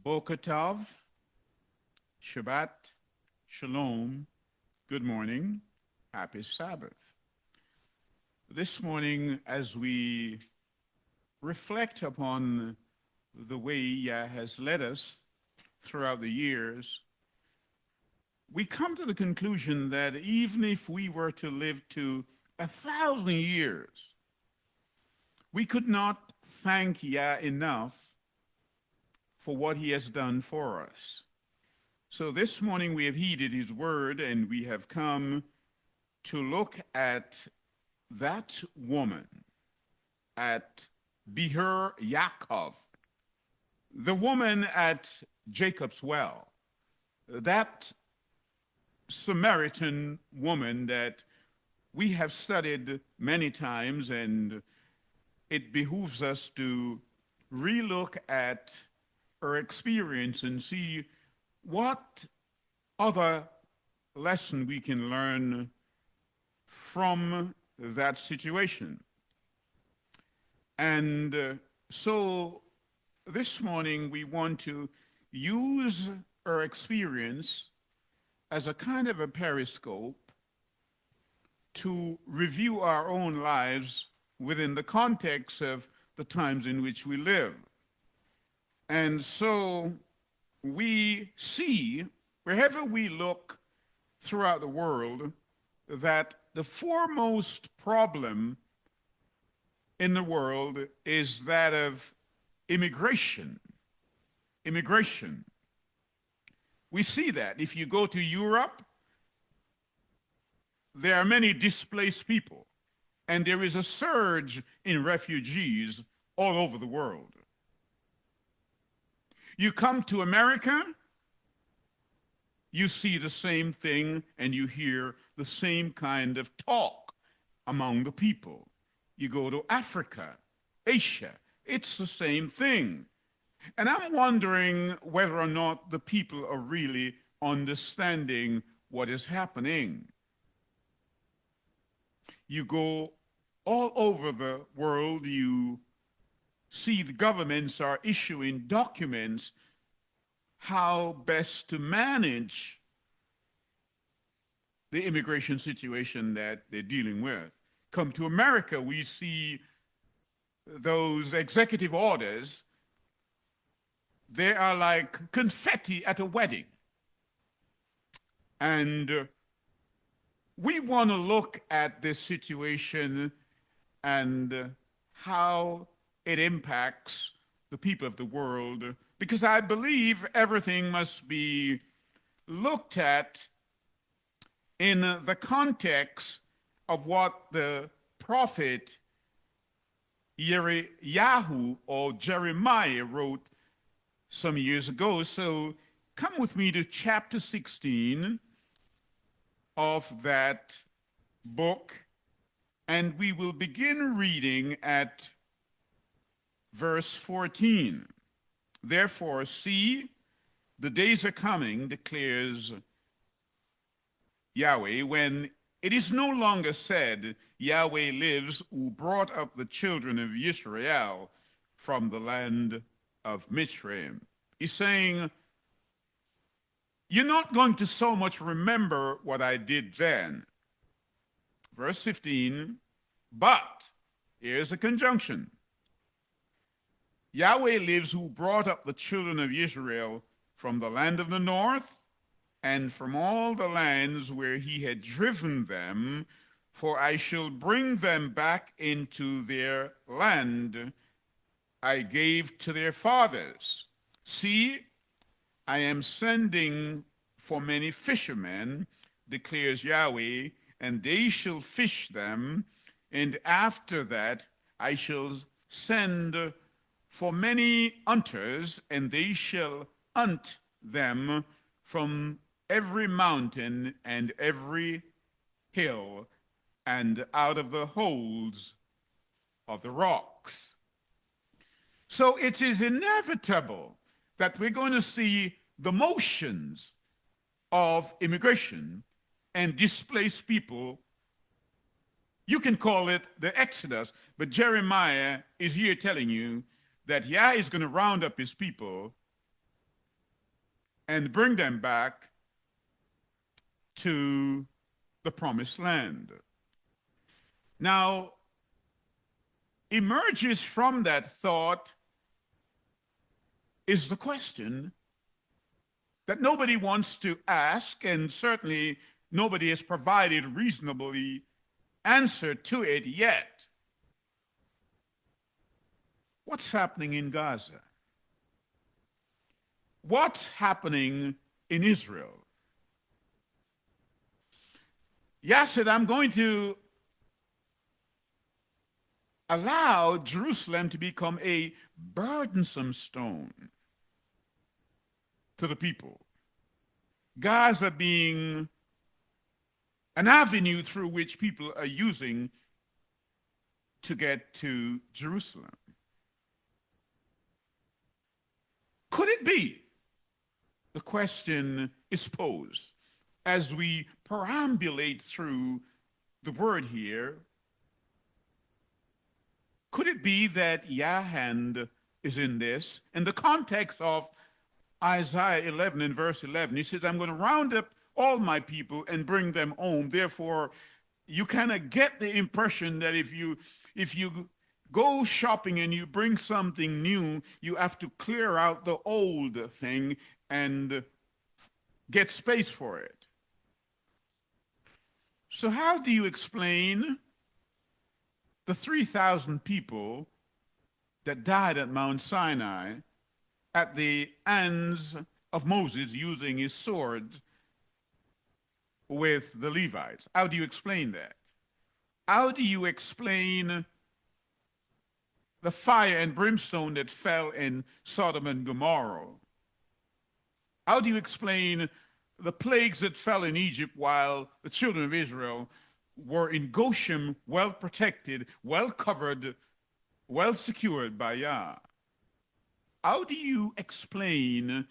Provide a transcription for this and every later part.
Boker Tov, Shabbat, Shalom, good morning, happy Sabbath. This morning, as we reflect upon the way Yah has led us throughout the years, we come to the conclusion that even if we were to live to 1,000 years, we could not thank Yah enough for what he has done for us. So this morning we have heeded his word and we have come to look at that woman, at Beher Yaakov, the woman at Jacob's well, that Samaritan woman that we have studied many times, and it behooves us to relook at her experience and see what other lesson we can learn from that situation. And so this morning we want to use our experience as a kind of a periscope to review our own lives within the context of the times in which we live. And so we see, wherever we look throughout the world, that the foremost problem in the world is that of immigration. Immigration. We see that. If you go to Europe, there are many displaced people, and there is a surge in refugees all over the world. You come to America, you see the same thing and you hear the same kind of talk among the people. You go to Africa, Asia, it's the same thing. And I'm wondering whether or not the people are really understanding what is happening. You go all over the world, you see the governments are issuing documents how best to manage the immigration situation that they're dealing with. Come to America, we see those executive orders. They are like confetti at a wedding. And we want to look at this situation and how it impacts the people of the world, because I believe everything must be looked at in the context of what the prophet Yirmiyahu or Jeremiah wrote some years ago. So come with me to chapter 16 of that book, and we will begin reading at verse 14. Therefore, see, the days are coming, declares Yahweh, when it is no longer said, Yahweh lives, who brought up the children of Israel from the land of Mitzrayim. He's saying, you're not going to so much remember what I did then. Verse 15, but here's the conjunction. Yahweh lives, who brought up the children of Israel from the land of the north and from all the lands where he had driven them, for I shall bring them back into their land I gave to their fathers. See, I am sending for many fishermen, declares Yahweh, and they shall fish them, and after that I shall send for many hunters, and they shall hunt them from every mountain and every hill and out of the holes of the rocks. So it is inevitable that we're going to see the motions of immigration and displaced people. You can call it the Exodus, but Jeremiah is here telling you that Yah is going to round up his people and bring them back to the promised land. Now, emerges from that thought is the question that nobody wants to ask, and certainly nobody has provided reasonably answer to it yet. What's happening in Gaza? What's happening in Israel? Yah said, I'm going to allow Jerusalem to become a burdensome stone to the people. Gaza being an avenue through which people are using to get to Jerusalem. Could it be? The question is posed as we perambulate through the word here. Could it be that Yah's hand is in this? In the context of Isaiah 11 and verse 11, he says, I'm going to round up all my people and bring them home. Therefore, you kind of get the impression that if you go shopping and you bring something new, you have to clear out the old thing and get space for it. So how do you explain the 3,000 people that died at Mount Sinai at the hands of Moses using his sword with the Levites? How do you explain that? How do you explain the fire and brimstone that fell in Sodom and Gomorrah? How do you explain the plagues that fell in Egypt while the children of Israel were in Goshen, well protected, well covered, well secured by Yah? How do you explain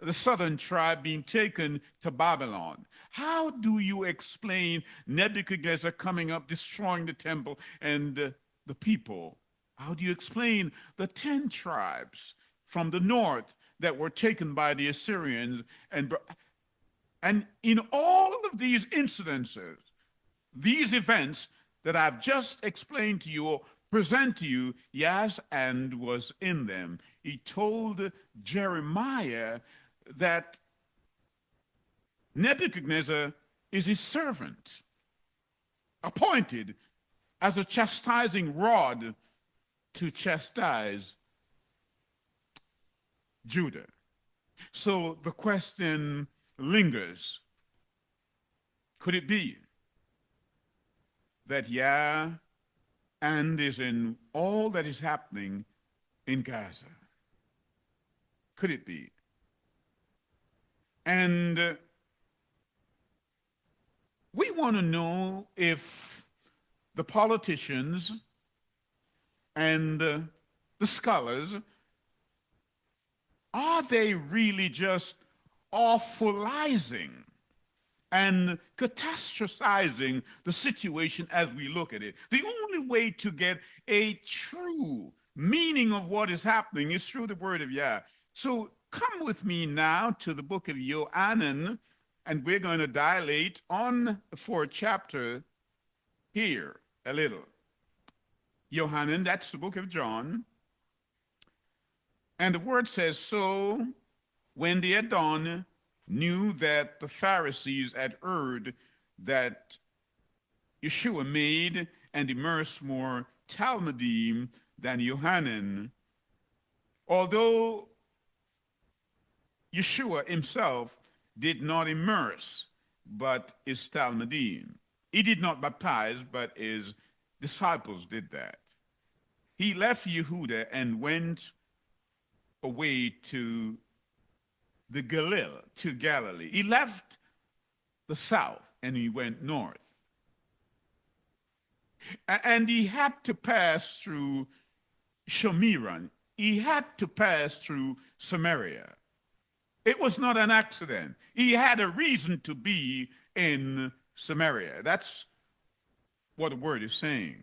the southern tribe being taken to Babylon? How do you explain Nebuchadnezzar coming up, destroying the temple and the people? How do you explain the 10 tribes from the north that were taken by the Assyrians? And in all of these incidences, these events that I've just explained to you or present to you, Yah's hand was in them. He told Jeremiah that Nebuchadnezzar is his servant, appointed as a chastising rod to chastise Judah. So the question lingers. Could it be that Yah and is in all that is happening in Gaza? Could it be? And we want to know if the politicians and the scholars, are they really just awfulizing and catastrophizing the situation as we look at it? The only way to get a true meaning of what is happening is through the word of Yah. So come with me now to the book of Yohannan, and we're going to dilate on the 4th chapter here a little. Yohannan, that's the book of John. And the word says, so when the Adon knew that the Pharisees had heard that Yeshua made and immersed more Talmudim than Yohannan, although Yeshua himself did not immerse, but his Talmudim. He did not baptize, but his disciples did that. He left Yehuda and went away to the Galilee. He left the south and he went north. And he had to pass through Shemiran. He had to pass through Samaria. It was not an accident. He had a reason to be in Samaria. That's what the word is saying.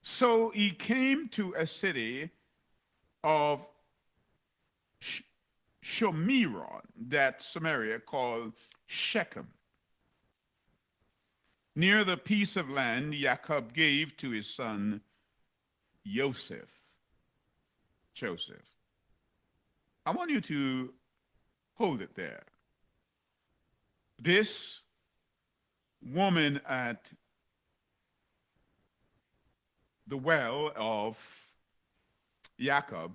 So he came to a city of Shomiron, that Samaria called Shechem. Near the piece of land Jacob gave to his son Joseph. I want you to hold it there. This woman at the well of Jacob,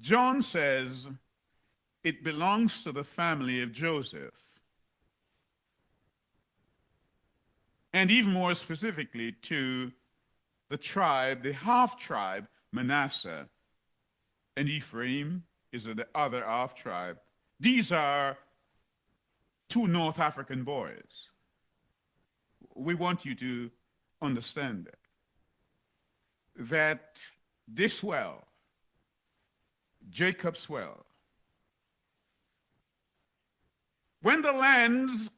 John says it belongs to the family of Joseph. And even more specifically to the tribe, the half-tribe, Manasseh. And Ephraim is the other half-tribe. These are two North African boys. We want you to understand that this well, Jacob's well, when the lands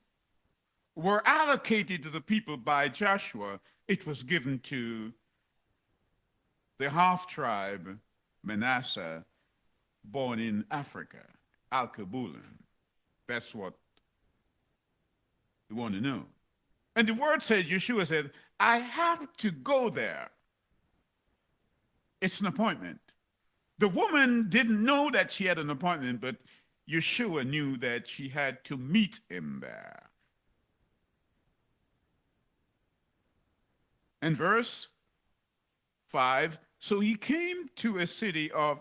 were allocated to the people by Joshua, it was given to the half-tribe Manasseh, born in Africa, Al-Kabulan. That's what we want to know. And the word says, Yeshua said, I have to go there. It's an appointment. The woman didn't know that she had an appointment, but Yeshua knew that she had to meet him there. And verse 5, so he came to a city of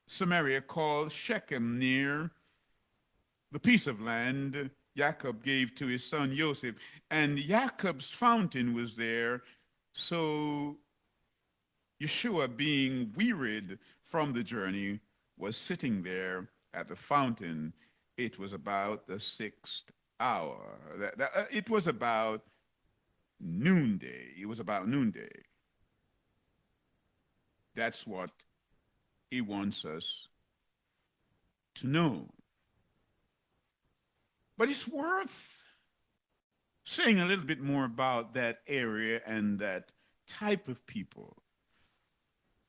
Samaria called Shechem, near the piece of land Jacob gave to his son Joseph. And Jacob's fountain was there. So Yeshua, being wearied from the journey, was sitting there at the fountain. It was about the 6th hour. It was about noonday. It was about noonday. That's what he wants us to know. But it's worth saying a little bit more about that area and that type of people.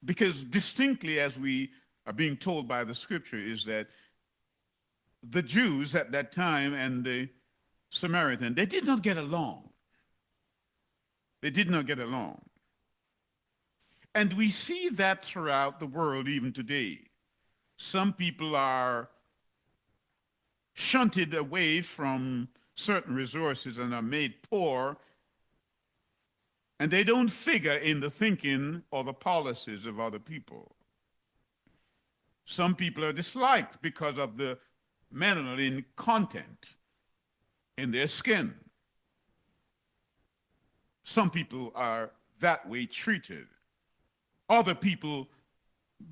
Because distinctly, as we are being told by the scripture, is that the Jews at that time and the Samaritan, they did not get along. They did not get along. And we see that throughout the world even today. Some people are shunted away from certain resources and are made poor, and they don't figure in the thinking or the policies of other people. Some people are disliked because of the melanin content in their skin. Some people are that way treated. Other people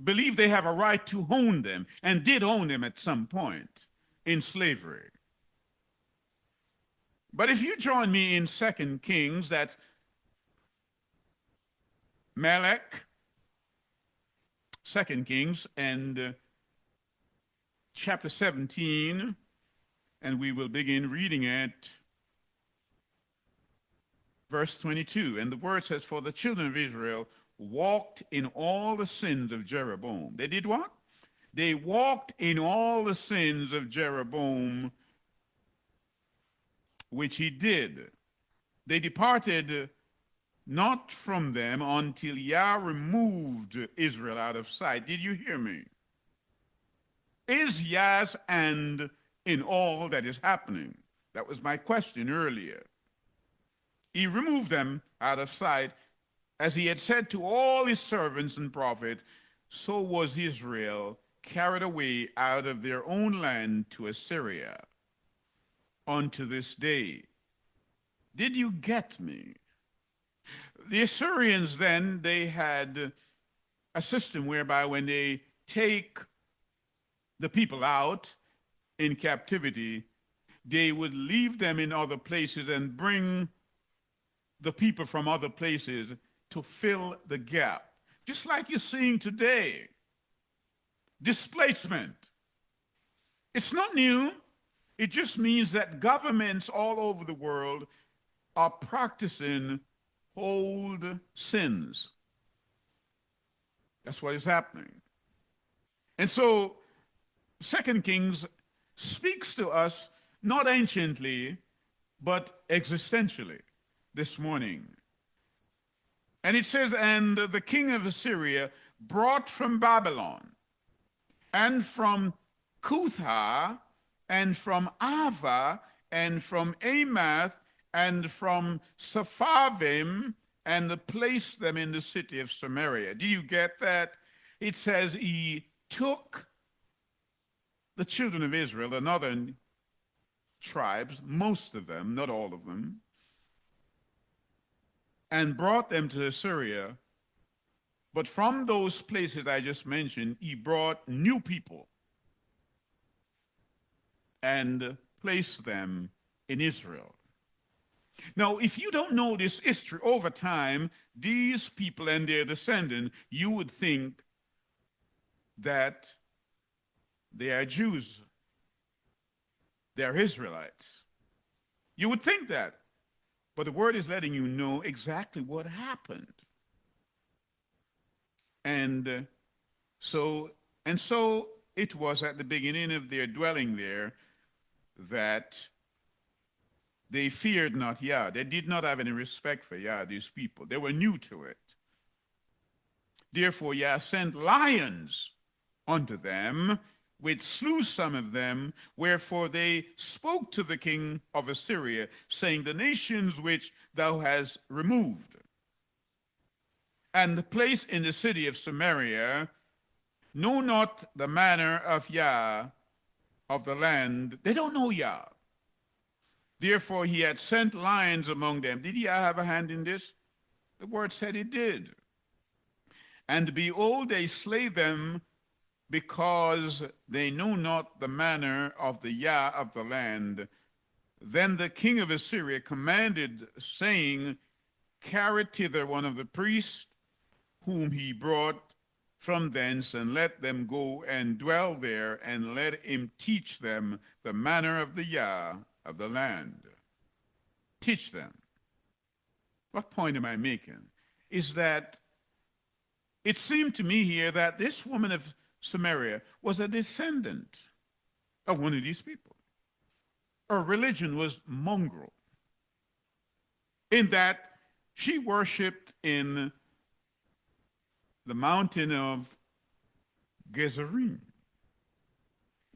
believe they have a right to own them, and did own them at some point in slavery. But if you join me in 2 Kings, that's Melech, 2 Kings, and chapter 17, and we will begin reading at verse 22. And the word says, for the children of Israel walked in all the sins of Jeroboam. They did what? They walked in all the sins of Jeroboam, which he did. They departed not from them until Yah removed Israel out of sight. Did you hear me? Is Yah's hand in all that is happening? That was my question earlier. He removed them out of sight, as he had said to all his servants and prophets. So was Israel carried away out of their own land to Assyria unto this day. Did you get me? The Assyrians then, they had a system whereby when they take the people out in captivity, they would leave them in other places and bring the people from other places to fill the gap. Just like you're seeing today. Displacement. It's not new. It just means that governments all over the world are practicing old sins. That's what is happening. And so, Second Kings speaks to us not anciently, but existentially this morning. And it says, and the king of Assyria brought from Babylon, and from Cutha, and from Ava, and from Amath, and from Sepharvaim, and placed them in the city of Samaria. Do you get that? It says he took the children of Israel, the northern tribes, most of them, not all of them, and brought them to Assyria. But from those places I just mentioned, he brought new people and placed them in Israel. Now, if you don't know this history over time, these people and their descendants, you would think that they are Jews, they are Israelites. You would think that. But the word is letting you know exactly what happened. And so it was at the beginning of their dwelling there that they feared not Yah. They did not have any respect for Yah, these people. They were new to it. Therefore, Yah sent lions unto them, which slew some of them, wherefore they spoke to the king of Assyria, saying, the nations which thou hast removed, and the place in the city of Samaria, know not the manner of Yah of the land. They don't know Yah. Therefore he had sent lions among them. Did Yah have a hand in this? The word said he did. And behold, they slay them, because they know not the manner of the Yah of the land. Then the king of Assyria commanded, saying, carry thither one of the priests, whom he brought from thence, and let them go and dwell there, and let him teach them the manner of the Yah of the land. Teach them. What point am I making? Is that it seemed to me here that this woman of Samaria was a descendant of one of these people. Her religion was mongrel, in that she worshipped in the mountain of Gezerim,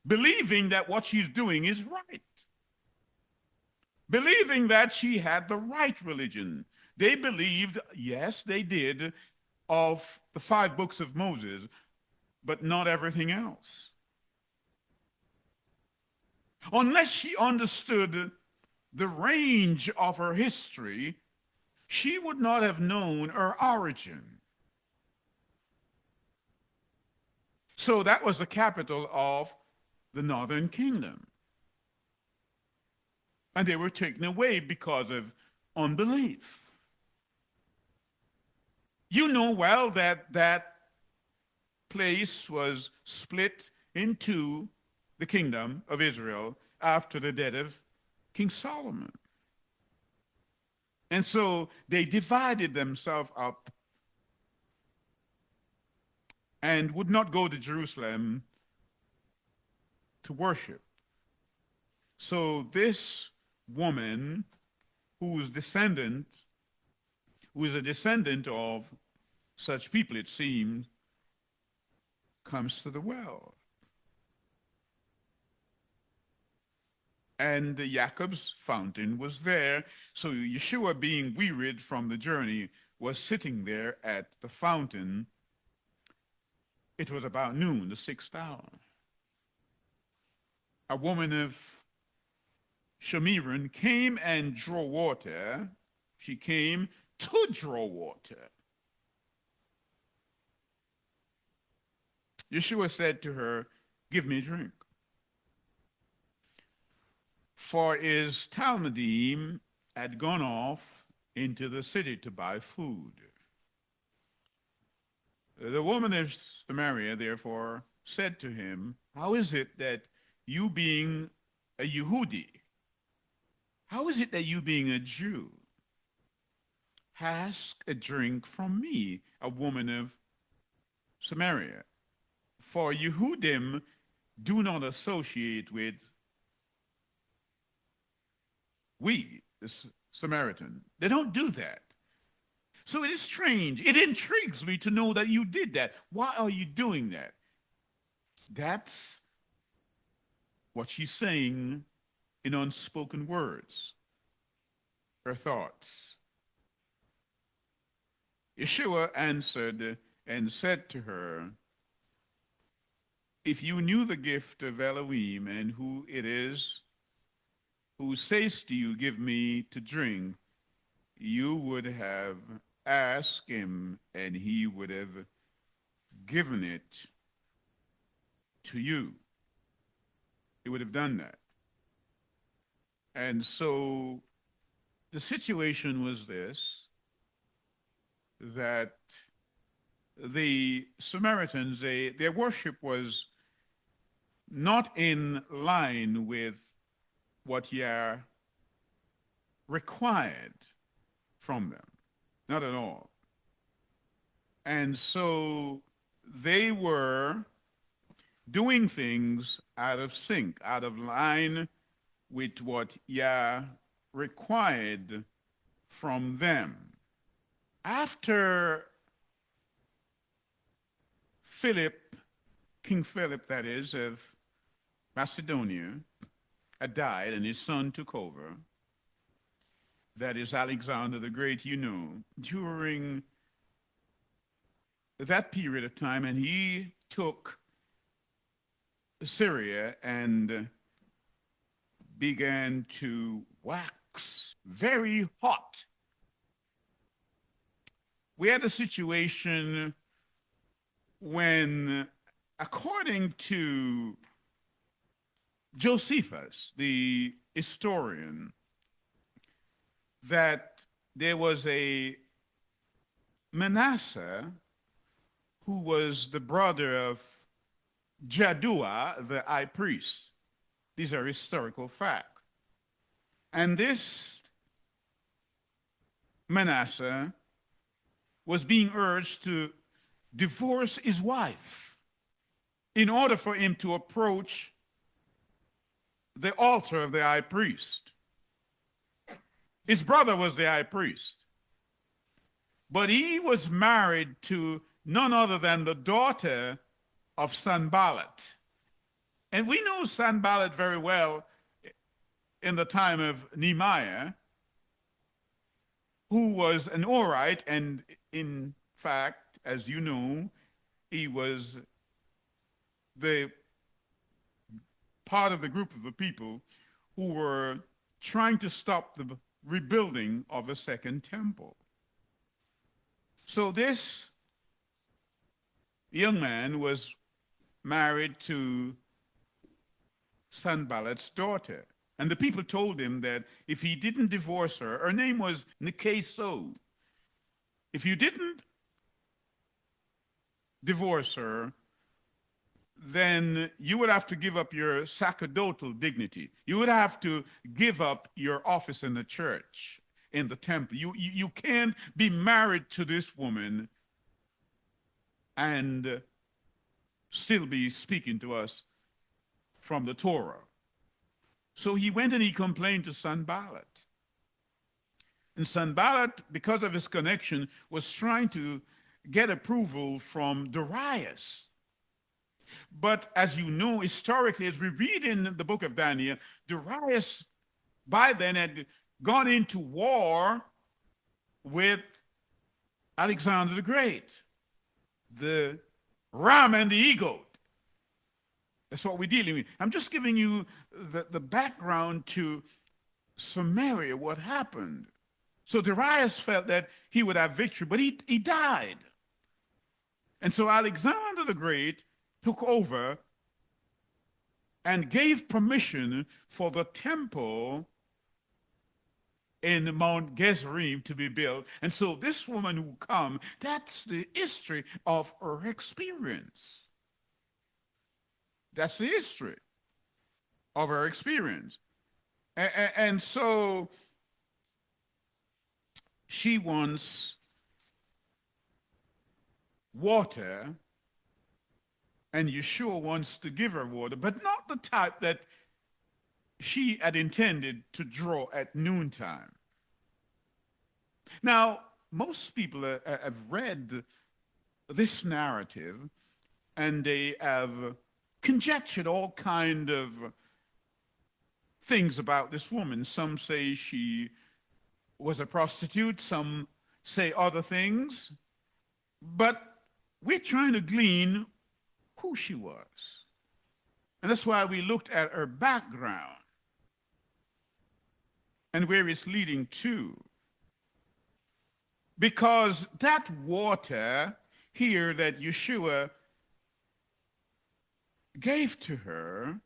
believing that what she's doing is right, believing that she had the right religion. They believed, yes, they did, of the 5 books of Moses, but not everything else. Unless she understood the range of her history, she would not have known her origin. So that was the capital of the northern kingdom. And they were taken away because of unbelief. You know well that that place was split into the kingdom of Israel after the death of King Solomon. And so they divided themselves up and would not go to Jerusalem to worship. So this woman, who is a descendant of such people, it seems, comes to the well. And Jacob's fountain was there. So Yeshua, being wearied from the journey, was sitting there at the fountain. It was about noon, the 6th hour. A woman of Shemiran came and drew water. She came to draw water. Yeshua said to her, give me a drink. For his Talmudim had gone off into the city to buy food. The woman of Samaria, therefore, said to him, how is it that you, being a Yehudi, how is it that you, being a Jew, ask a drink from me, a woman of Samaria. For Yehudim do not associate with we, the Samaritan. They don't do that. So it is strange. It intrigues me to know that you did that. Why are you doing that? That's what she's saying in unspoken words, her thoughts. Yeshua answered and said to her, if you knew the gift of Elohim and who it is who says to you, give me to drink, you would have asked him and he would have given it to you. He would have done that. And so the situation was this, that the Samaritans, their worship was not in line with what Yah required from them, not at all. And so they were doing things out of sync, out of line with what Yah required from them. After King Philip, that is, of Macedonia, had died and his son took over, that is Alexander the Great, during that period of time, and he took Syria and began to wax very hot. We had a situation when, according to Josephus, the historian, that there was a Manasseh who was the brother of Jaddua, the high priest. These are historical facts. And this Manasseh was being urged to divorce his wife in order for him to approach the altar of the high priest. His brother was the high priest, but he was married to none other than the daughter of Sanballat. And we know Sanballat very well in the time of Nehemiah, who was an Horite, and in fact, as you know, he was the part of the group of the people who were trying to stop the rebuilding of a second temple. So this young man was married to Sanballat's daughter. And the people told him that if he didn't divorce her, her name was Nikeso. If you didn't divorce her, then you would have to give up your sacerdotal dignity. You would have to give up your office in the church, in the temple. You can't be married to this woman and still be speaking to us from the Torah. So he went and he complained to Sanballat. And Sanballat, because of his connection, was trying to get approval from Darius. But as you know, historically, as we read in the book of Daniel, Darius by then had gone into war with Alexander the Great, the ram and the eagle. That's what we're dealing with. I'm just giving you the background to Samaria, what happened. So Darius felt that he would have victory, but he died. And so Alexander the Great took over and gave permission for the temple in Mount Gerizim to be built. And so this woman who come, that's the history of her experience. That's the history of her experience. And so she wants water And Yeshua wants to give her water, but not the type that she had intended to draw at noontime. Now, most people have read this narrative and they have conjectured all kind of things about this woman. Some say she was a prostitute, some say other things, but we're trying to glean who she was. And that's why we looked at her background and where it's leading to. Because that water here that Yeshua gave to her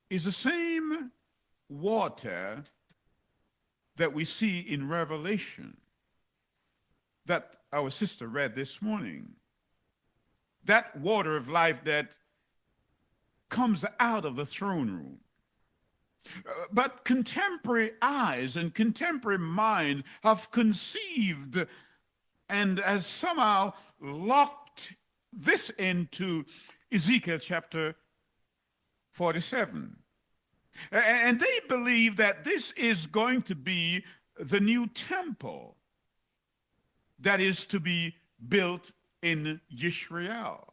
is the same water that we see in Revelation that our sister read this morning. That water of life that comes out of the throne room. But contemporary eyes and contemporary mind have conceived and has somehow locked this into Ezekiel chapter 47. And they believe that this is going to be the new temple that is to be built in Israel.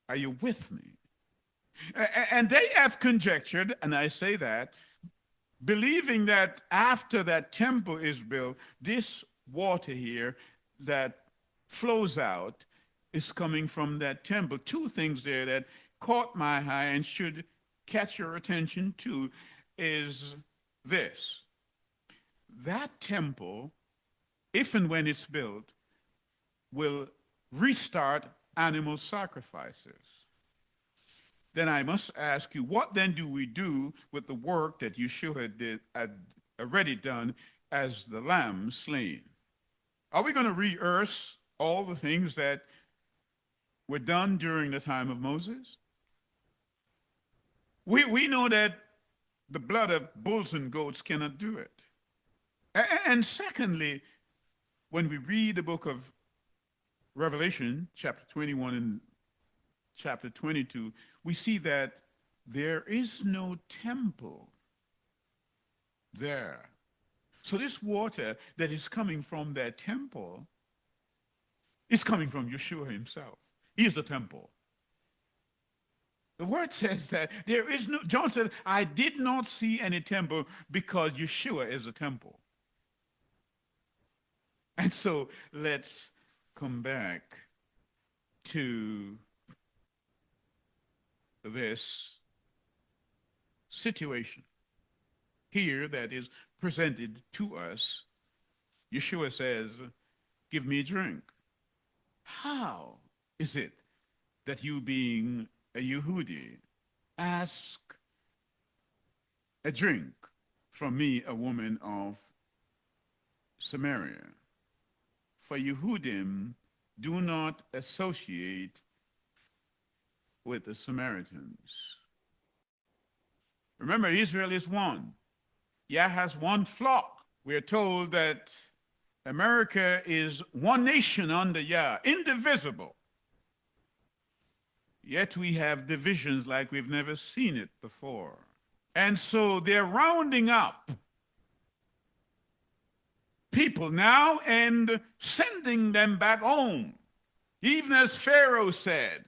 Are you with me? And they have conjectured, and I say that, believing that after that temple is built, this water here that flows out is coming from that temple. Two things there that caught my eye and should catch your attention too is this. That temple, if and when it's built, will restart animal sacrifices. Then I must ask you, what then do we do with the work that Yeshua had already done as the lamb slain? Are we going to rehearse all the things that were done during the time of Moses? We know that the blood of bulls and goats cannot do it. And secondly, when we read the book of Revelation, chapter 21 and chapter 22, we see that there is no temple there. So this water that is coming from that temple is coming from Yeshua himself. He is the temple. The word says that there is no, John said, I did not see any temple because Yeshua is the temple. And so let's come back to this situation here that is presented to us. Yeshua says, give me a drink. How is it that you, being a Yehudi, ask a drink from me, a woman of Samaria? For Yehudim do not associate with the Samaritans. Remember, Israel is one. Yah has one flock. We're told that America is one nation under Yah, indivisible. Yet we have divisions like we've never seen it before. And so they're rounding up people now and sending them back home. Even as Pharaoh said,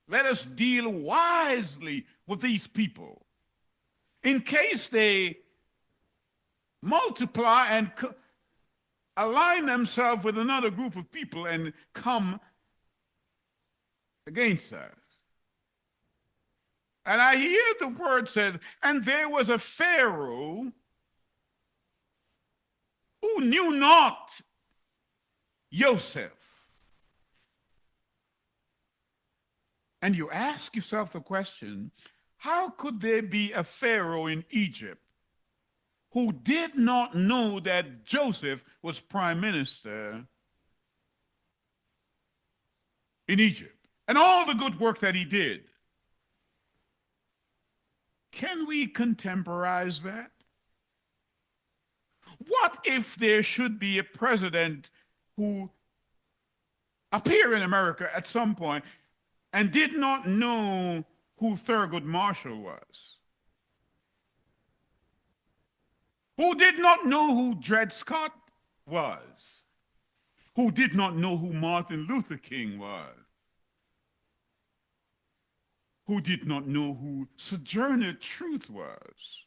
let us deal wisely with these people in case they multiply and align themselves with another group of people and come against us. And I hear the word said, and there was a Pharaoh who knew not Joseph. And you ask yourself the question, how could there be a Pharaoh in Egypt who did not know that Joseph was prime minister in Egypt and all the good work that he did? Can we contemporize that? What if there should be a president who appear in America at some point and did not know who Thurgood Marshall was, who did not know who Dred Scott was, who did not know who Martin Luther King was, who did not know who Sojourner Truth was,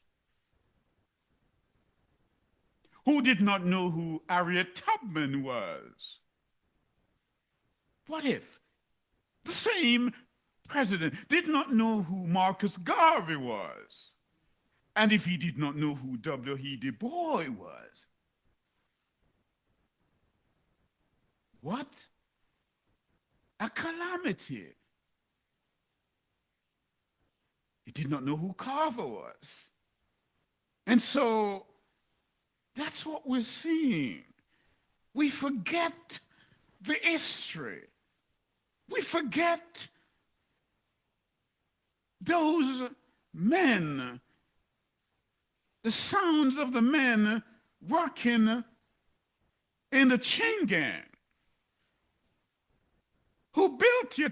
who did not know who Harriet Tubman was. What if the same president did not know who Marcus Garvey was? And if he did not know who W.E. Du Bois was? What a calamity. He did not know who Carver was. And so that's what we're seeing. We forget the history. We forget those men, the sounds of the men working in the chain gang, who built your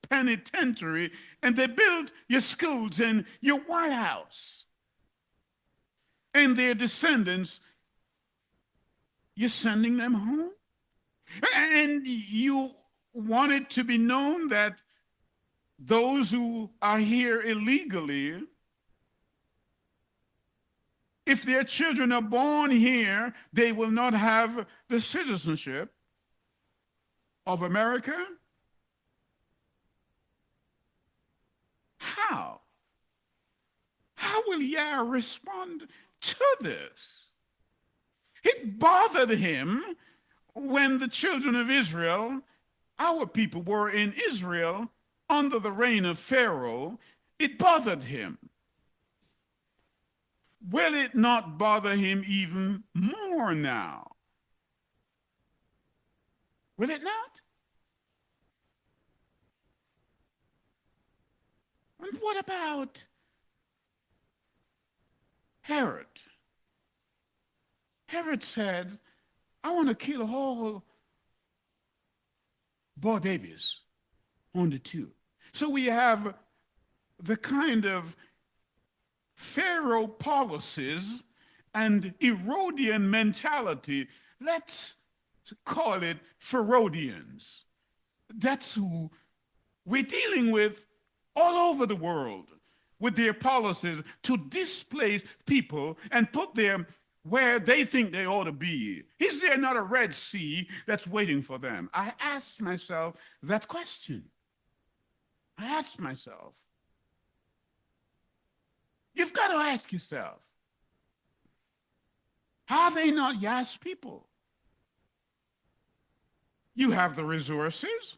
penitentiary, and they built your schools and your White House. And their descendants, you're sending them home? And you want it to be known that those who are here illegally, if their children are born here, they will not have the citizenship of America? How? How will Yah respond to this? It bothered him when the children of Israel, our people, were in Israel under the reign of Pharaoh. It bothered him. Will it not bother him even more now? Will it not? And what about Herod? Herod said, I want to kill all boy babies on the two. So we have the kind of Pharaoh policies and Herodian mentality. Let's call it Herodians. That's who we're dealing with all over the world, with their policies to displace people and put them where they think they ought to be. Is there not a Red Sea that's waiting for them? I asked myself that question. I asked myself. You've got to ask yourself, are they not Yah's people? You have the resources,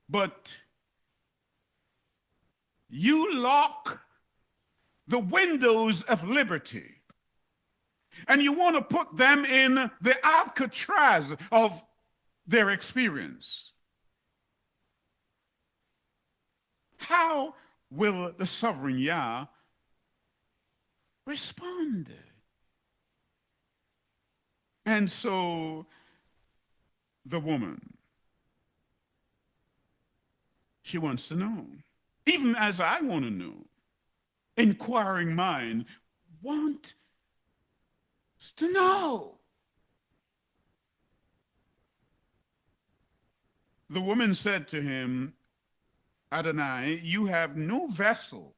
but you lock the windows of liberty, and you want to put them in the Alcatraz of their experience. How will the sovereign Yah respond? And so the woman, she wants to know, even as I want to know. Inquiring mind wants to know. The woman said to him, Adonai, you have no vessel,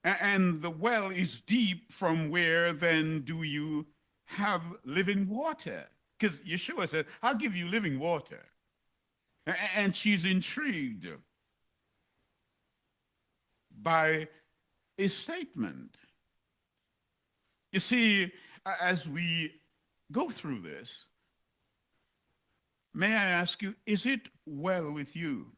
and the well is deep. From where then do you have living water? Because Yeshua said, I'll give you living water. And she's intrigued by a statement. You see, as we go through this, may I ask you, is it well with you?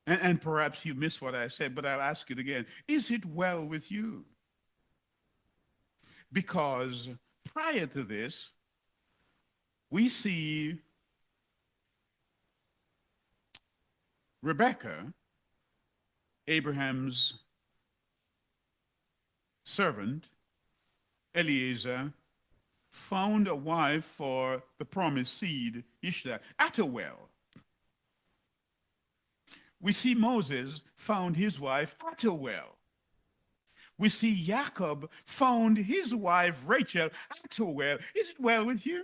And perhaps you missed what I said, but I'll ask it again. Is it well with you? Because prior to this, we see Rebekah, Abraham's servant, Eliezer, found a wife for the promised seed, Ishmael, at a well. We see Moses found his wife at a well. We see Jacob found his wife Rachel at a well. Is it well with you?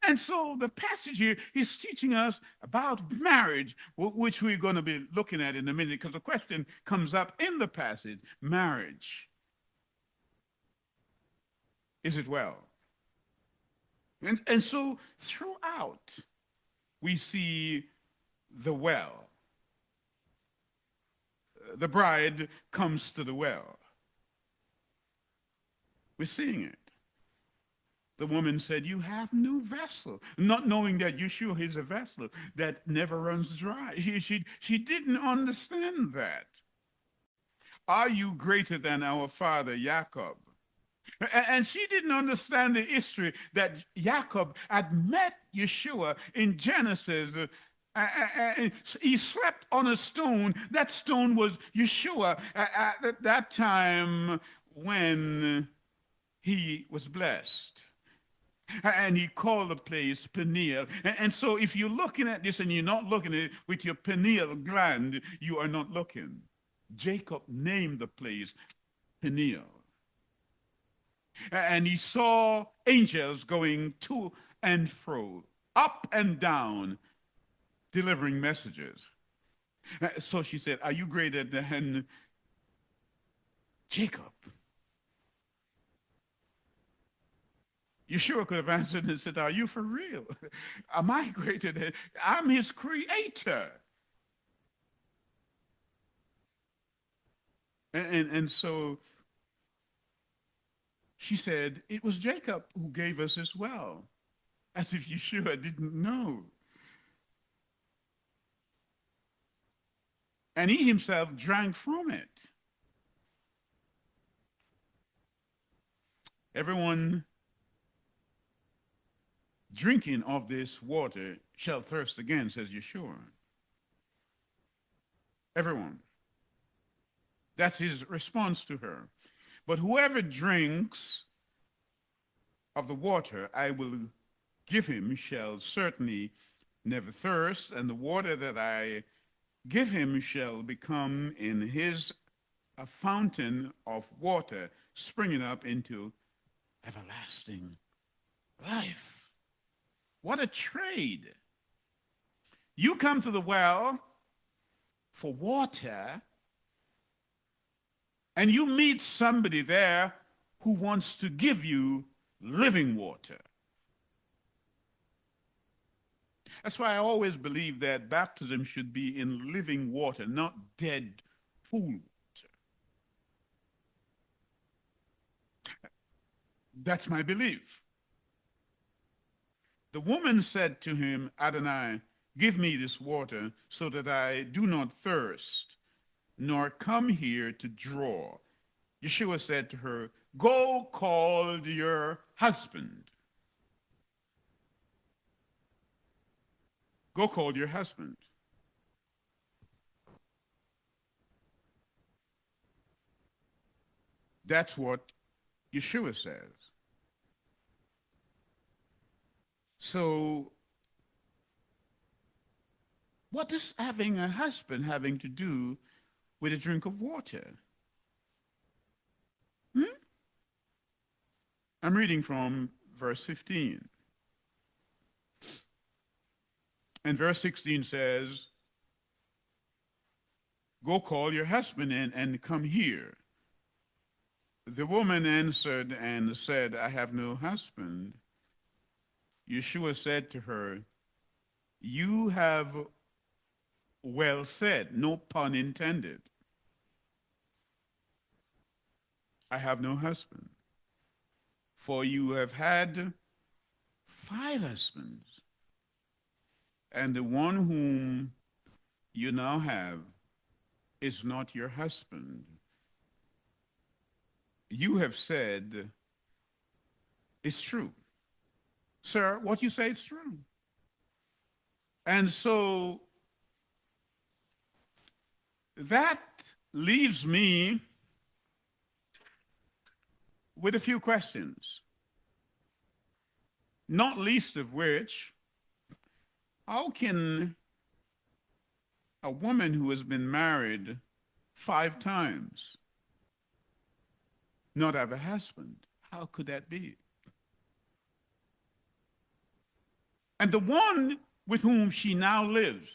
And so the passage here is teaching us about marriage, which we're going to be looking at in a minute, because the question comes up in the passage, marriage. Is it well? And so throughout, we see the well. The bride comes to the well. We're seeing it. The woman said, you have no vessel, not knowing that Yeshua is a vessel that never runs dry. She didn't understand that. Are you greater than our father Jacob? And she didn't understand the history that Jacob had met Yeshua in Genesis. He slept on a stone. That stone was Yeshua at that time when he was blessed. And he called the place Peniel. And so if you're looking at this and you're not looking at it with your pineal gland, you are not looking. Jacob named the place Peniel. And he saw angels going to and fro, up and down, delivering messages. So she said, are you greater than Jacob? Yeshua could have answered and said, are you for real? Am I greater than? I'm his creator. And so she said, it was Jacob who gave us this well, as if Yeshua didn't know. And he himself drank from it. Everyone drinking of this water shall thirst again, says Yeshua. Everyone. That's his response to her. But whoever drinks of the water I will give him shall certainly never thirst, and the water that I give him shall become in his a fountain of water springing up into everlasting life. What a trade. You come to the well for water, and you meet somebody there who wants to give you living water. That's why I always believe that baptism should be in living water, not dead pool water. That's my belief. The woman said to him, Adonai, give me this water so that I do not thirst, nor come here to draw. Yeshua said to her, go call your husband. Go call your husband. That's what Yeshua says. So, what is having a husband having to do with a drink of water? I'm reading from verse 15. And verse 16 says, go call your husband and come here. The woman answered and said, I have no husband. Yeshua said to her, you have well said, no pun intended. I have no husband. For you have had 5 husbands, and the one whom you now have is not your husband. You have said it's true. Sir, what you say is true. And so that leaves me with a few questions. not least of which, how can a woman who has been married 5 times not have a husband? How could that be? And the one with whom she now lives,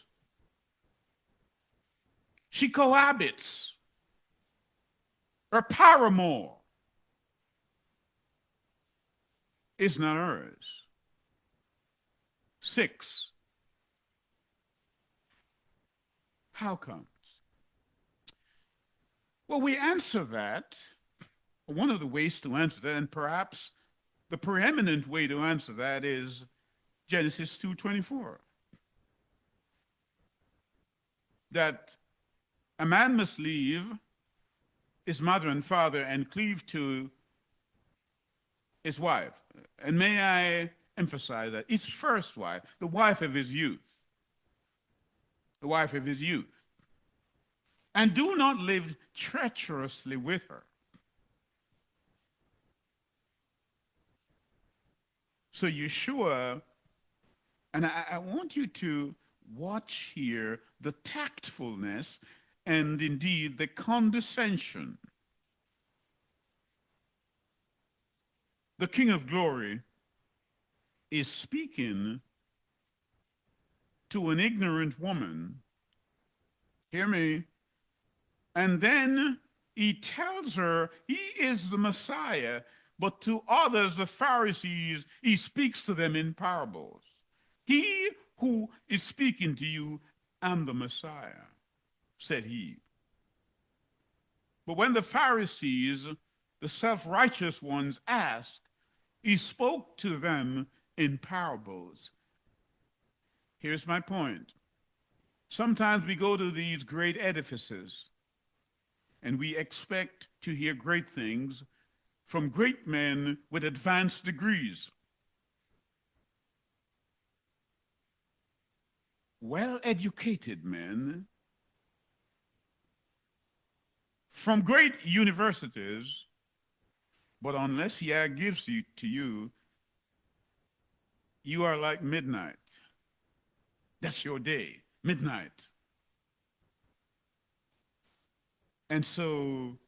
she cohabits, her paramour is not hers. 6. How comes? Well, we answer that. One of the ways to answer that, and perhaps the preeminent way to answer that, is Genesis 2:24. That a man must leave his mother and father and cleave to his wife. And may I emphasize that his first wife, the wife of his youth. The wife of his youth. And do not live treacherously with her. So Yeshua, and I want you to watch here the tactfulness and indeed the condescension. The King of Glory is speaking to an ignorant woman. Hear me. And then he tells her he is the Messiah, but to others, the Pharisees, he speaks to them in parables. He who is speaking to you, I'm the Messiah, said he. But when the Pharisees, the self-righteous ones, asked, he spoke to them in parables. Here's my point. Sometimes we go to these great edifices and we expect to hear great things from great men with advanced degrees. Well-educated men from great universities, but unless Yah gives it to you, you are like midnight. That's your day, midnight. And so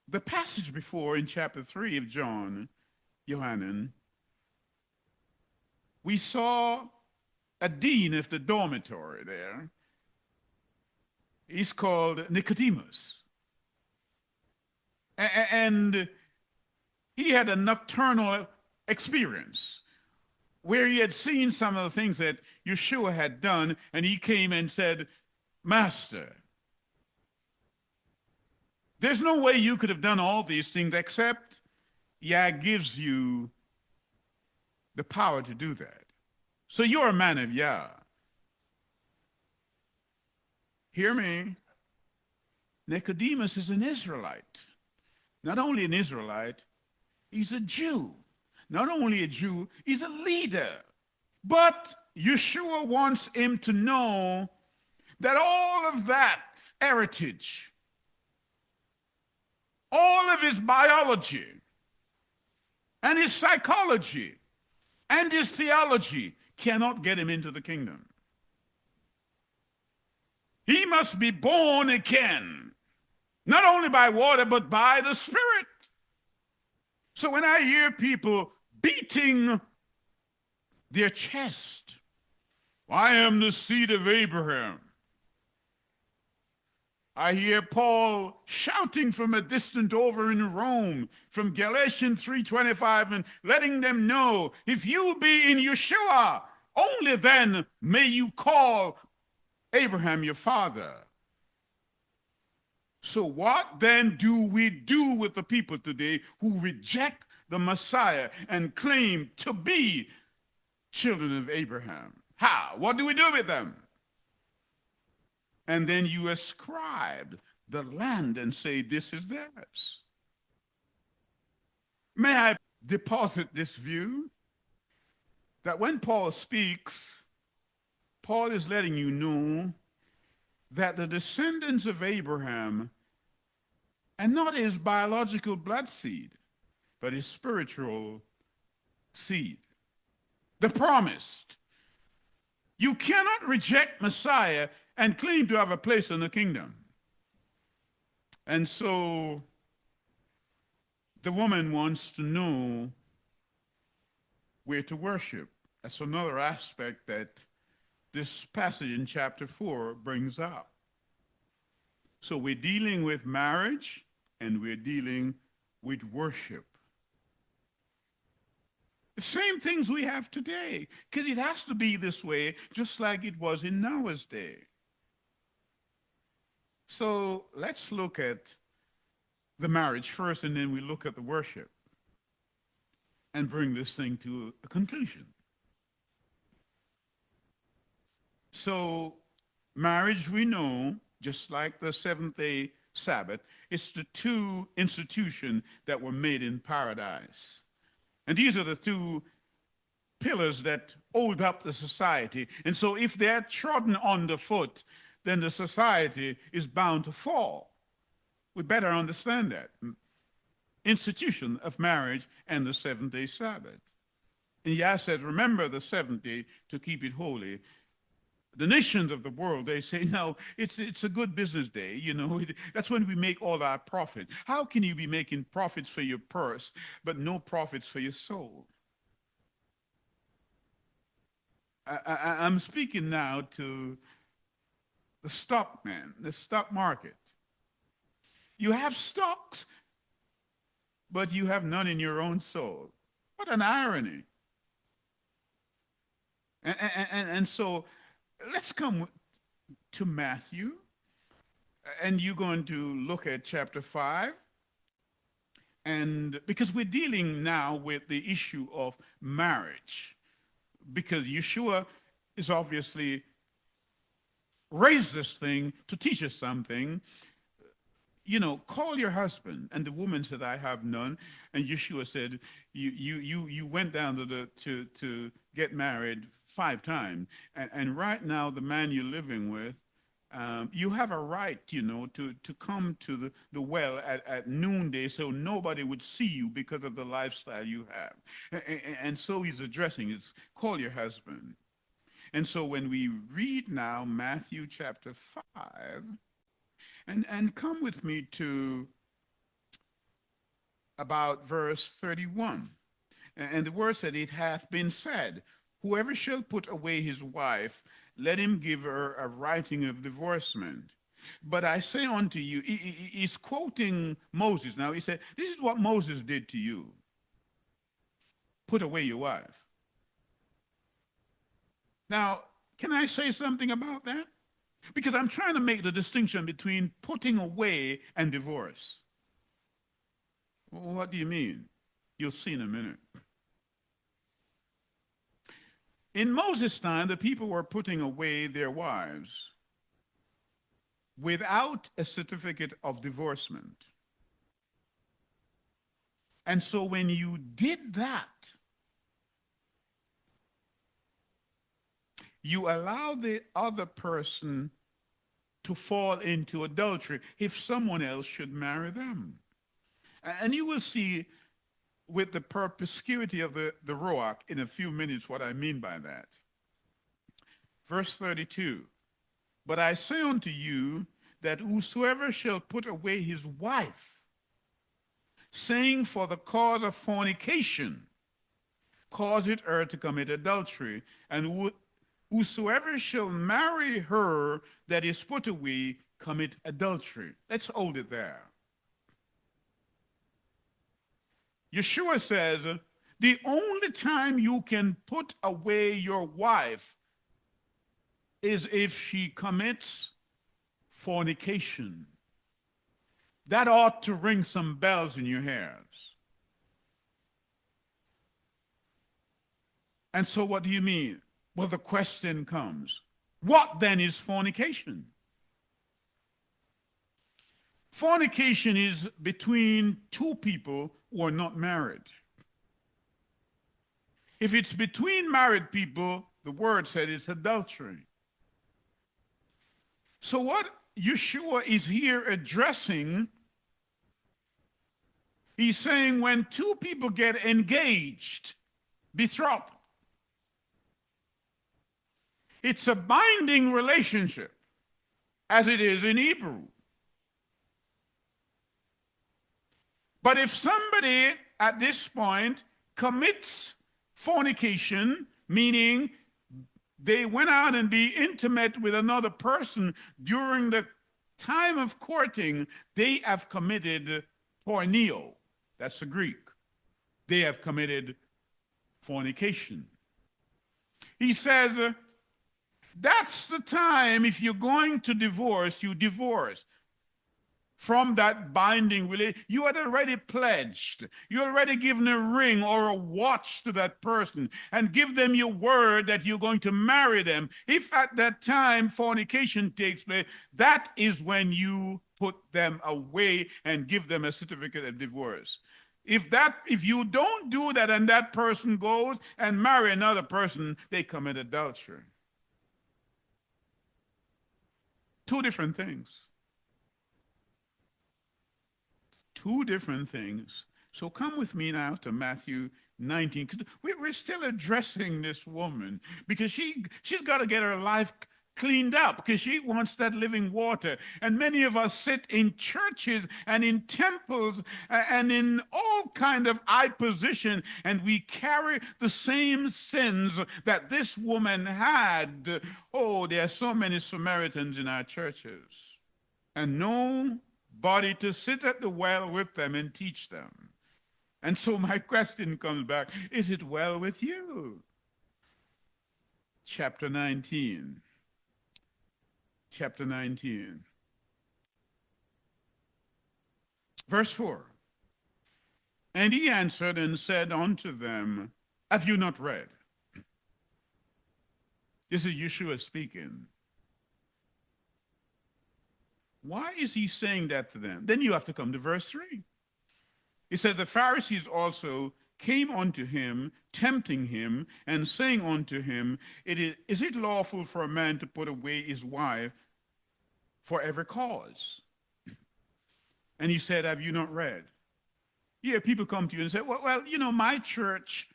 the passage before in chapter 3 of John, Yohannan, we saw a dean of the dormitory there. He's called Nicodemus. And he had a nocturnal experience where he had seen some of the things that Yeshua had done, and he came and said, Master, there's no way you could have done all these things except Yah gives you the power to do that. So you're a man of Yah. Hear me. Nicodemus is an Israelite. Not only an Israelite, he's a Jew. Not only a Jew, he's a leader. But Yeshua wants him to know that all of that heritage, all of his biology and his psychology and his theology cannot get him into the kingdom. He must be born again, not only by water, but by the Spirit. So when I hear people beating their chest, I am the seed of Abraham. I hear Paul shouting from a distant over in Rome, from Galatians 3:25, and letting them know, if you be in Yeshua, only then may you call Abraham your father. So what then do we do with the people today who reject the Messiah and claim to be children of Abraham? How? What do we do with them? And then you ascribe the land and say this is theirs. May I deposit this view that when Paul speaks, Paul is letting you know that the descendants of Abraham, and not his biological blood seed, but his spiritual seed, the promised. You cannot reject Messiah and claim to have a place in the kingdom. And so the woman wants to know where to worship. That's another aspect that this passage in chapter 4 brings up. So we're dealing with marriage and we're dealing with worship. The same things we have today, because it has to be this way, just like it was in Noah's day. So let's look at the marriage first, and then we look at the worship and bring this thing to a conclusion. So marriage, we know, just like the seventh-day Sabbath, it's the two institutions that were made in paradise. And these are the two pillars that hold up the society. And so if they're trodden underfoot, then the society is bound to fall. We better understand that. Institution of marriage and the seventh-day Sabbath. And Yah said, remember the seventh day to keep it holy. The nations of the world, they say, no, it's a good business day. You know, that's when we make all our profit. How can you be making profits for your purse, but no profits for your soul? I'm speaking now to the stockman, the stock market. You have stocks, but you have none in your own soul. What an irony. And so let's come to Matthew, and you're going to look at chapter 5. And because we're dealing now with the issue of marriage, because Yeshua is obviously raised this thing to teach us something. You know, call your husband. And the woman said, I have none. And Yeshua said, you went down to get married 5 times. And right now, the man you're living with, you have a right, you know, to come to the well at noonday so nobody would see you because of the lifestyle you have. And so he's addressing it. Call your husband. And so when we read now Matthew chapter 5, and come with me to about verse 31. And the word said, it hath been said, whoever shall put away his wife, let him give her a writing of divorcement. But I say unto you, he's quoting Moses. Now he said, this is what Moses did to you. Put away your wife. Now, can I say something about that? Because I'm trying to make the distinction between putting away and divorce. Well, what do you mean? You'll see in a minute. In Moses' time, the people were putting away their wives without a certificate of divorcement. And so when you did that, you allow the other person to fall into adultery if someone else should marry them. And you will see with the perspicuity of the Ruach in a few minutes what I mean by that. Verse 32, but I say unto you that whosoever shall put away his wife, saying for the cause of fornication, causeth her to commit adultery, and whosoever shall marry her that is put away commit adultery. Let's hold it there. Yeshua says, the only time you can put away your wife is if she commits fornication. That ought to ring some bells in your ears. And so what do you mean? Well, the question comes, what then is fornication? Fornication is between two people who are not married. If it's between married people, the word said it's adultery. So what Yeshua is here addressing, he's saying when two people get engaged, betrothal. It's a binding relationship, as it is in Hebrew. But if somebody at this point commits fornication, meaning they went out and be intimate with another person during the time of courting, they have committed porneo. That's the Greek. They have committed fornication. He says, that's the time, if you're going to divorce, you divorce from that binding relationship. You had already pledged. You already given a ring or a watch to that person and give them your word that you're going to marry them. If at that time fornication takes place, that is when you put them away and give them a certificate of divorce. If you don't do that and that person goes and marry another person, they commit adultery. Two different things. Two different things. So come with me now to Matthew 19. We're still addressing this woman because she's got to get her life cleaned up because she wants that living water. And many of us sit in churches and in temples and in all kind of high position, and we carry the same sins that this woman had. Oh, there are so many Samaritans in our churches, and nobody to sit at the well with them and teach them. And so my question comes back, is it well with you? Chapter 19. Chapter 19. Verse 4. And he answered and said unto them, have you not read? This is Yeshua speaking. Why is he saying that to them? Then you have to come to verse 3. He said, the Pharisees also came unto him, tempting him, and saying unto him, is it lawful for a man to put away his wife for every cause? And he said, have you not read? Yeah, people come to you and say, well, my church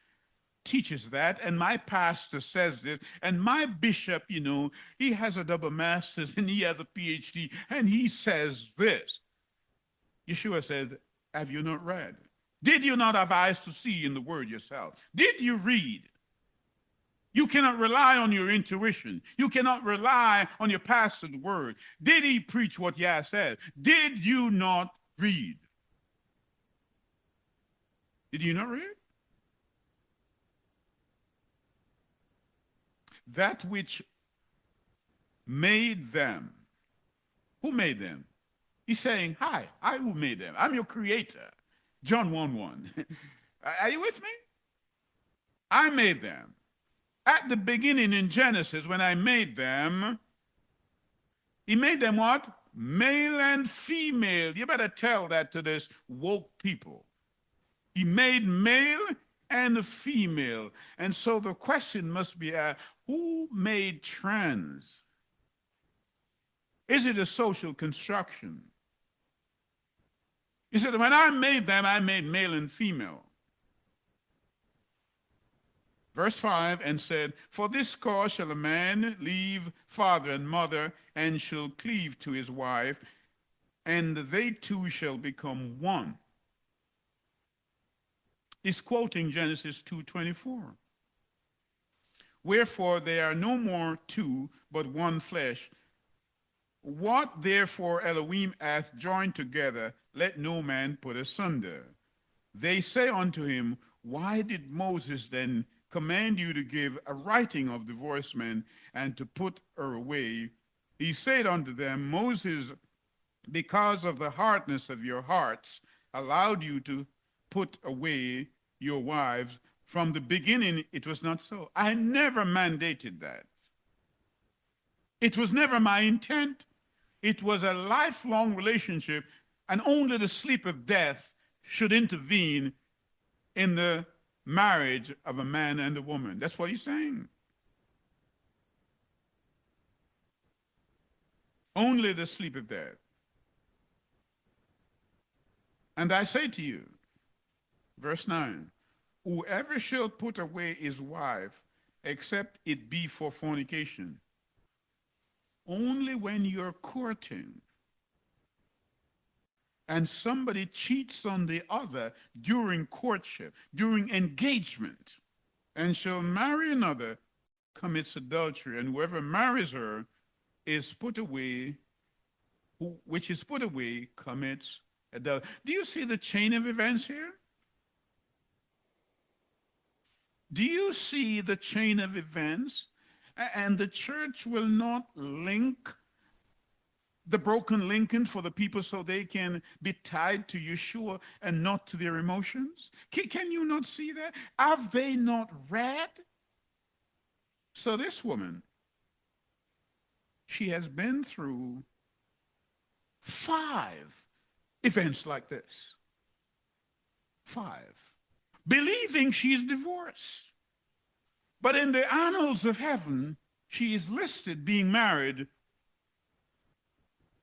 teaches that, and my pastor says this, and my bishop, he has a double master's and he has a PhD, and he says this. Yeshua said, have you not read? Did you not have eyes to see in the word yourself? Did you read? You cannot rely on your intuition. You cannot rely on your pastor's word. Did he preach what Yah said? Did you not read? Did you not read? That which made them. Who made them? He's saying, hi, I who made them. I'm your creator. John 1:1. Are you with me? I made them. At the beginning in Genesis, when I made them, he made them what? Male and female. You better tell that to this woke people. He made male and female. And so the question must be, who made trans? Is it a social construction? He said, when I made them, I made male and female. Verse 5, and said, for this cause shall a man leave father and mother, and shall cleave to his wife, and they two shall become one. He's quoting Genesis 2:24. Wherefore they are no more two, but one flesh. What therefore Elohim hath joined together, let no man put asunder. They say unto him, why did Moses then command you to give a writing of divorcement and to put her away? He said unto them, Moses, because of the hardness of your hearts, allowed you to put away your wives. From the beginning, it was not so. I never mandated that. It was never my intent. It was a lifelong relationship, and only the sleep of death should intervene in the marriage of a man and a woman. That's what he's saying. Only the sleep of death. And I say to you, verse 9, Whoever shall put away his wife, except it be for fornication. Only when you're courting and somebody cheats on the other during courtship, during engagement, and shall marry another, commits adultery, and whoever marries her is put away, which is put away, commits adultery. Do you see the chain of events here? Do you see the chain of events? And the church will not link the broken Lincoln for the people so they can be tied to Yeshua and not to their emotions? Can you not see that? Have they not read? So this woman, she has been through 5 events like this. 5. Believing she's divorced. But in the annals of heaven, she is listed being married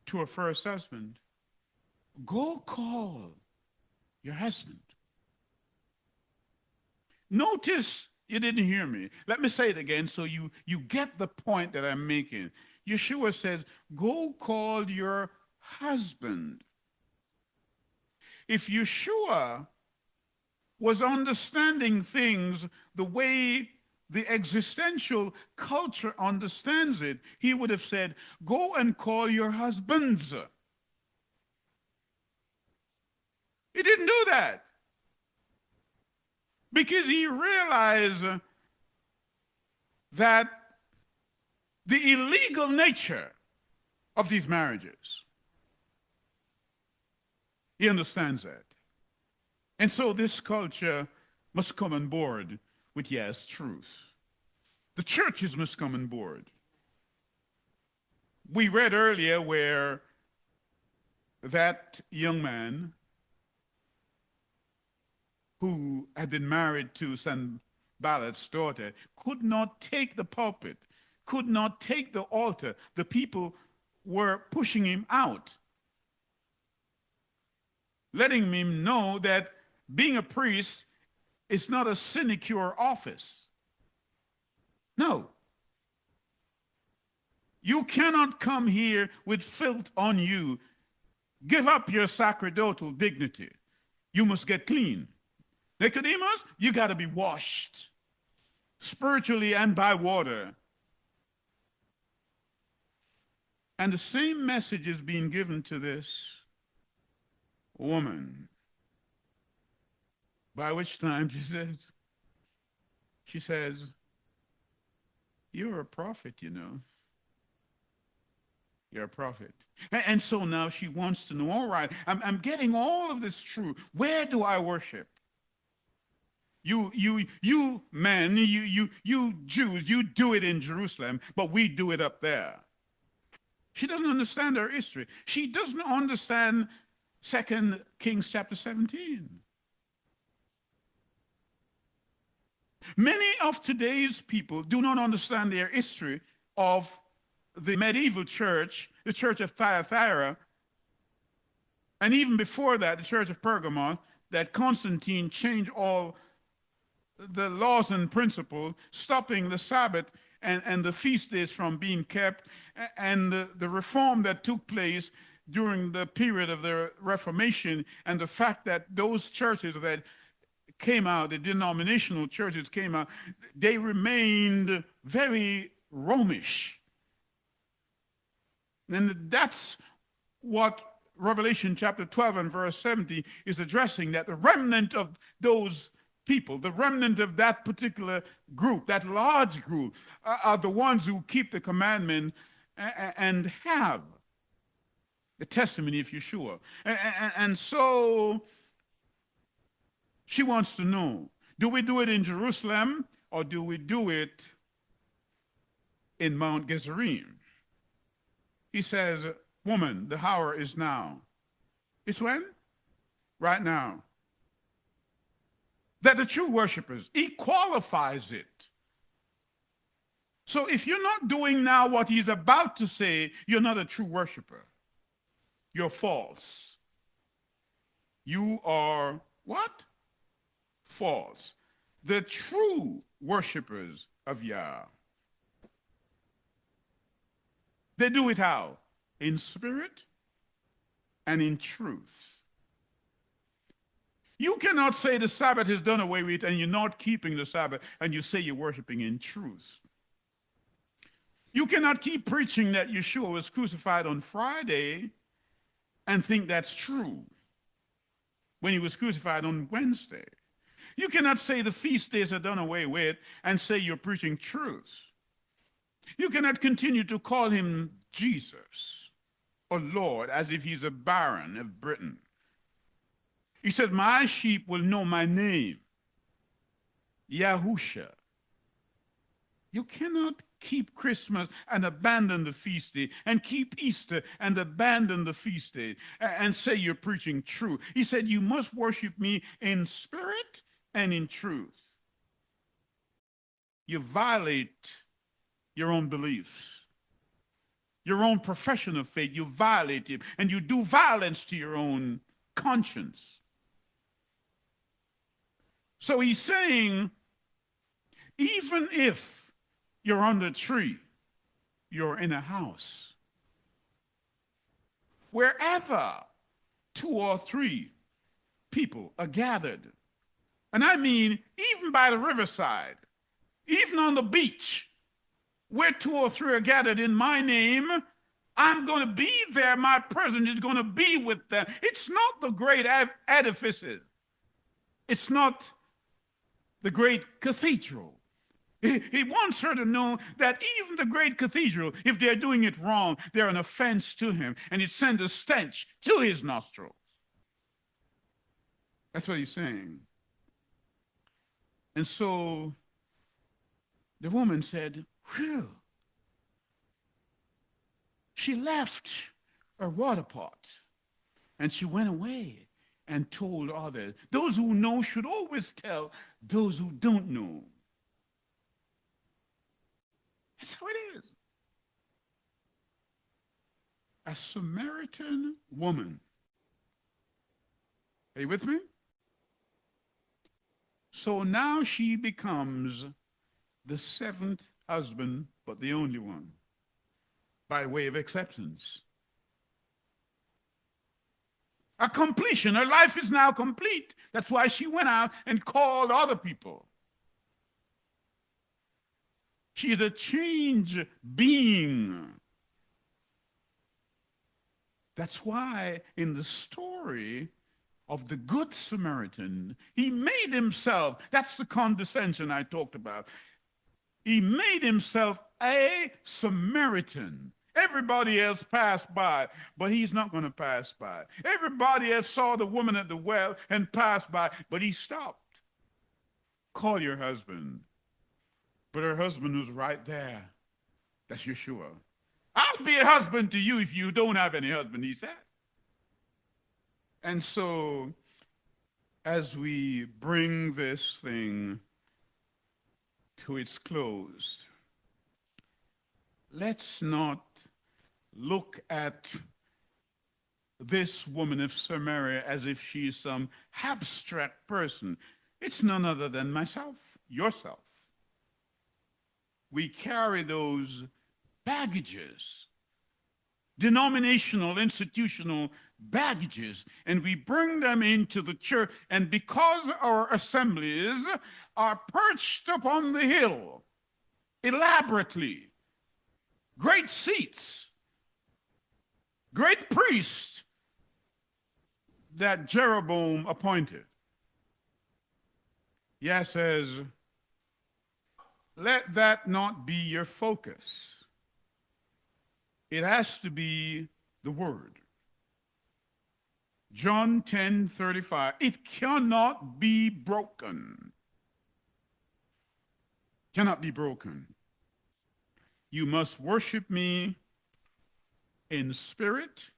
to her first husband. Go call your husband. Notice you didn't hear me. Let me say it again so you get the point that I'm making. Yeshua says, go call your husband. If Yeshua was understanding things the way the existential culture understands it, he would have said, go and call your husbands. He didn't do that because he realized that the illegal nature of these marriages. He understands that. And so this culture must come on board with, yes, truth. The churches must come on board. We read earlier where that young man who had been married to Sanballat's daughter could not take the pulpit, could not take the altar. The people were pushing him out, letting him know that being a priest is not a sinecure office. No. You cannot come here with filth on you. Give up your sacerdotal dignity. You must get clean. Nicodemus, you got to be washed spiritually and by water. And the same message is being given to this woman. By which time she says, you're a prophet, you know. You're a prophet. And so now she wants to know, all right, I'm getting all of this true. Where do I worship? You men, you Jews, you do it in Jerusalem, but we do it up there. She doesn't understand her history. She doesn't understand 2 Kings chapter 17. Many of today's people do not understand their history of the medieval church, the church of Thyatira, and even before that, the church of Pergamon, that Constantine changed all the laws and principles, stopping the Sabbath and the feast days from being kept, and the reform that took place during the period of the Reformation, and the fact that those churches that came out, the denominational churches came out, they remained very Romish. And that's what Revelation chapter 12 and verse 70 is addressing, that the remnant of those people, the remnant of that particular group, that large group, are the ones who keep the commandment and have the testimony of Yeshua. And so she wants to know, do we do it in Jerusalem or do we do it in Mount Gerizim? He says, woman, the hour is now. It's when? Right now. That the true worshipers, he qualifies it. So if you're not doing now what he's about to say, you're not a true worshiper. You're false. You are what? False. the true worshipers of Yah. They do it how? In spirit and in truth. You cannot say the Sabbath is done away with and you're not keeping the Sabbath and you say you're worshiping in truth. You cannot keep preaching that Yeshua was crucified on Friday and think that's true when he was crucified on Wednesday. You cannot say the feast days are done away with and say you're preaching truth. You cannot continue to call him Jesus or Lord as if he's a baron of Britain. He said, my sheep will know my name, Yahusha. You cannot keep Christmas and abandon the feast day, and keep Easter and abandon the feast day, and say you're preaching truth. He said, you must worship me in spirit and in truth. You violate your own beliefs, your own profession of faith. You violate it, and you do violence to your own conscience. So he's saying, even if you're under a tree, you're in a house, wherever 2 or 3 people are gathered, and I mean even by the riverside, even on the beach, where 2 or 3 are gathered in my name, I'm going to be there. My presence is going to be with them. It's not the great edifices. It's not the great cathedral. He wants her to know that even the great cathedral, if they're doing it wrong, they're an offense to him, and it sends a stench to his nostrils. That's what he's saying. And so the woman said, whew. She left her water pot, and she went away and told others. Those who know should always tell those who don't know. That's how it is. A Samaritan woman. Are you with me? So now she becomes the 7th husband, but the only one, by way of acceptance. A completion. Her life is now complete. That's why she went out and called other people. She is a changed being. That's why in the story of the Good Samaritan, he made himself, that's the condescension I talked about. He made himself a Samaritan. Everybody else passed by, but he's not going to pass by. Everybody else saw the woman at the well and passed by, but he stopped. Call your husband. But her husband was right there. That's Yeshua. I'll be a husband to you if you don't have any husband, he said. And so, as we bring this thing to its close, let's not look at this woman of Samaria as if she is some abstract person. It's none other than myself, yourself. We carry those baggages, denominational, institutional baggages, and we bring them into the church. And because our assemblies are perched upon the hill, elaborately, great seats, great priests that Jeroboam appointed. Yah says, let that not be your focus. It has to be the word. John 10:35. It cannot be broken. Cannot be broken. You must worship me in spirit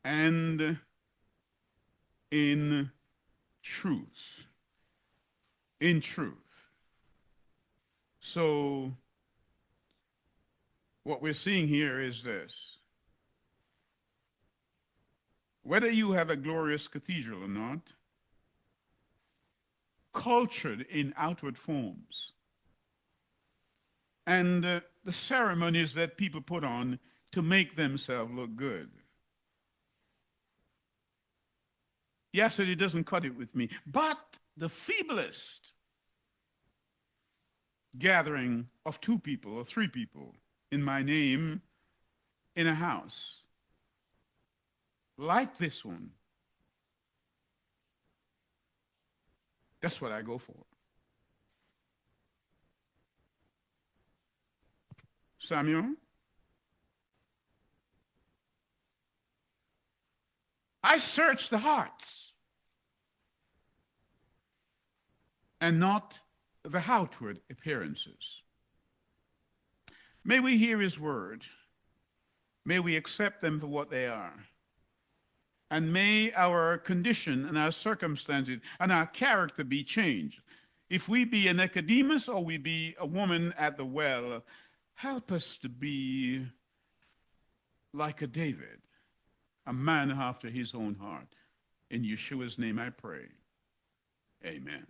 and in truth. In truth. So, what we're seeing here is this. Whether you have a glorious cathedral or not, cultured in outward forms. And the ceremonies that people put on to make themselves look good. Yes, it doesn't cut it with me. But the feeblest gathering of 2 people or 3 people in my name in a house, like this one, that's what I go for. Samuel, I search the hearts and not the outward appearances. May we hear his word. May we accept them for what they are. And may our condition and our circumstances and our character be changed. If we be a Nicodemus or we be a woman at the well, help us to be like a David, a man after his own heart. In Yeshua's name I pray. Amen.